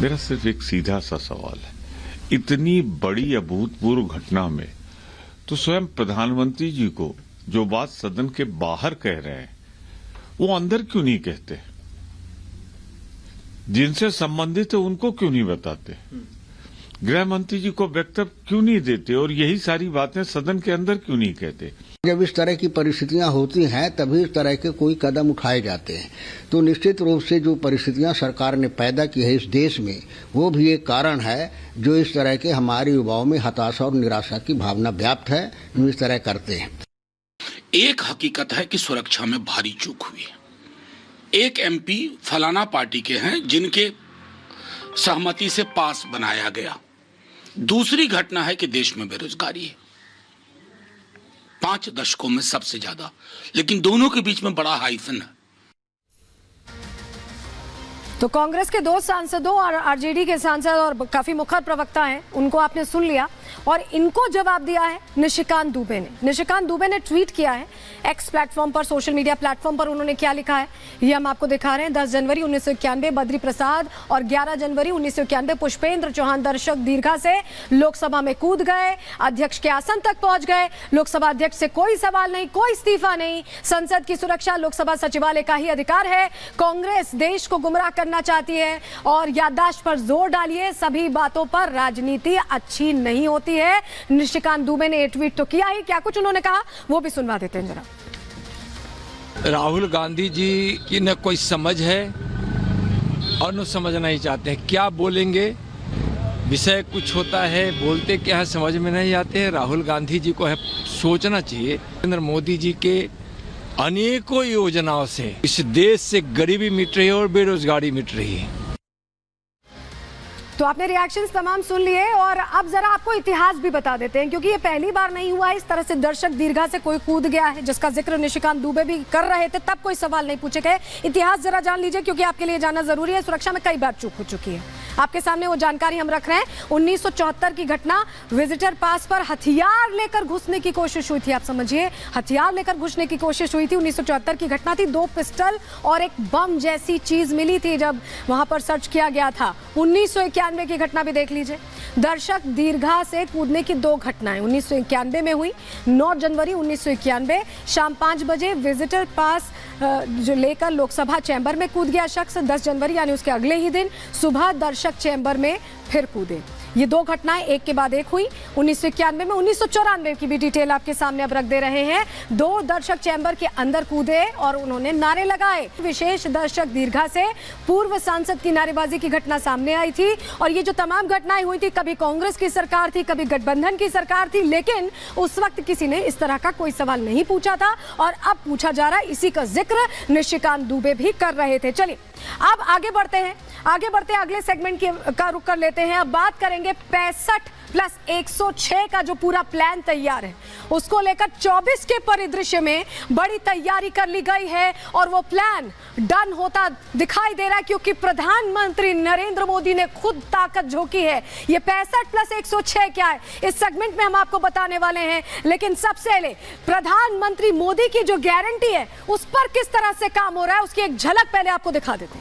मेरा सिर्फ एक सीधा सा सवाल है, इतनी बड़ी अभूतपूर्व घटना में तो स्वयं प्रधानमंत्री जी को जो बात सदन के बाहर कह रहे हैं वो अंदर क्यों नहीं कहते? जिनसे संबंधित है उनको क्यों नहीं बताते? गृह मंत्री जी को वक्तव्य क्यों नहीं देते और यही सारी बातें सदन के अंदर क्यों नहीं कहते? जब इस तरह की परिस्थितियां होती हैं तभी इस तरह के कोई कदम उठाए जाते हैं। तो निश्चित रूप से जो परिस्थितियां सरकार ने पैदा की है इस देश में, वो भी एक कारण है जो इस तरह के हमारे युवाओं में हताशा और निराशा की भावना व्याप्त है, जो इस तरह करते हैं। एक हकीकत है कि सुरक्षा में भारी चूक हुई है। एक एमपी फलाना पार्टी के हैं जिनके सहमति से पास बनाया गया। दूसरी घटना है कि देश में बेरोजगारी है 5 दशकों में सबसे ज्यादा, लेकिन दोनों के बीच में बड़ा हाइफन है। तो कांग्रेस के 2 सांसदों और आरजेडी के सांसद और काफी मुखर प्रवक्ता हैं, उनको आपने सुन लिया और इनको जवाब दिया है निशिकांत दुबे ने। निशिकांत दुबे ने ट्वीट किया है एक्स प्लेटफॉर्म पर, सोशल मीडिया प्लेटफॉर्म पर। उन्होंने क्या लिखा है ये हम आपको दिखा रहे हैं। 10 जनवरी 1991 बद्री प्रसाद और 11 जनवरी 1991 पुष्पेंद्र चौहान दर्शक दीर्घा से लोकसभा में कूद गए, अध्यक्ष के आसन तक पहुंच गए। लोकसभा अध्यक्ष से कोई सवाल नहीं, कोई इस्तीफा नहीं। संसद की सुरक्षा लोकसभा सचिवालय का ही अधिकार है। कांग्रेस देश को गुमराह करना चाहती है और याददाश्त पर जोर डालिए, सभी बातों पर राजनीति अच्छी नहीं होती है। निशिकांत दुबे ने ट्वीट तो किया ही, क्या कुछ उन्होंने कहा वो भी सुनवा देते हैं जरा। राहुल गांधी जी की न कोई समझ है और न समझना ही चाहते हैं। क्या बोलेंगे, विषय कुछ होता है, बोलते क्या है समझ में नहीं आते हैं। राहुल गांधी जी को है सोचना चाहिए, नरेंद्र मोदी जी के अनेकों योजनाओं से इस देश से गरीबी मिट रही है और बेरोजगारी मिट रही है। तो आपने रिएक्शंस तमाम सुन लिए और अब जरा आपको इतिहास भी बता देते हैं, क्योंकि ये पहली बार नहीं हुआ इस तरह से दर्शक दीर्घा से कोई कूद गया है, जिसका जिक्र निशिकांत दुबे भी कर रहे थे, तब कोई सवाल नहीं पूछे गए। इतिहास जरा जान लीजिए, क्योंकि आपके लिए जानना जरूरी है। सुरक्षा में कई बार चूक हो चुकी है, आपके सामने वो जानकारी हम रख रहे हैं। 1974 की घटना, विजिटर पास पर हथियार लेकर घुसने की कोशिश हुई थी। आप समझिए, हथियार लेकर घुसने की कोशिश हुई थी। 1974 की घटना थी। 2 पिस्टल और एक बम जैसी चीज मिली थी जब वहां पर सर्च किया गया था। 1991 की घटना भी देख लीजिए। दर्शक दीर्घा से कूदने की 2 घटनाएं 1991 में हुई। 9 जनवरी 1991 शाम 5 बजे विजिटर पास जो लेकर लोकसभा चैम्बर में कूद गया शख्स। 10 जनवरी यानी उसके अगले ही दिन सुबह दर्शक चैम्बर में फिर कूदे। ये 2 घटनाएं एक के बाद एक हुई 1991 में। 1994 की भी डिटेल आपके सामने अब रख दे रहे हैं। 2 दर्शक चैम्बर के अंदर कूदे और उन्होंने नारे लगाए। विशेष दर्शक दीर्घा से पूर्व सांसद की नारेबाजी की घटना सामने आई थी और ये जो तमाम घटनाएं हुई थी, कभी कांग्रेस की सरकार थी, कभी गठबंधन की सरकार थी, लेकिन उस वक्त किसी ने इस तरह का कोई सवाल नहीं पूछा था और अब पूछा जा रहा है। इसी का जिक्र निशिकांत दुबे भी कर रहे थे। चलिए अब आगे बढ़ते हैं, अगले सेगमेंट का रुख कर लेते हैं। अब बात करेंगे 65 प्लस 106 का जो पूरा प्लान तैयार है, उसको लेकर 24 के परिदृश्य में बड़ी तैयारी कर ली गई है और वो प्लान डन होता दिखाई दे रहा है, क्योंकि प्रधानमंत्री नरेंद्र मोदी ने खुद ताकत झोंकी है। ये 65 प्लस 106 क्या है, इस सेगमेंट में हम आपको बताने वाले हैं। लेकिन सबसे पहले प्रधानमंत्री मोदी की जो गारंटी है उस पर किस तरह से काम हो रहा है, उसकी एक झलक पहले आपको दिखा देते हैं।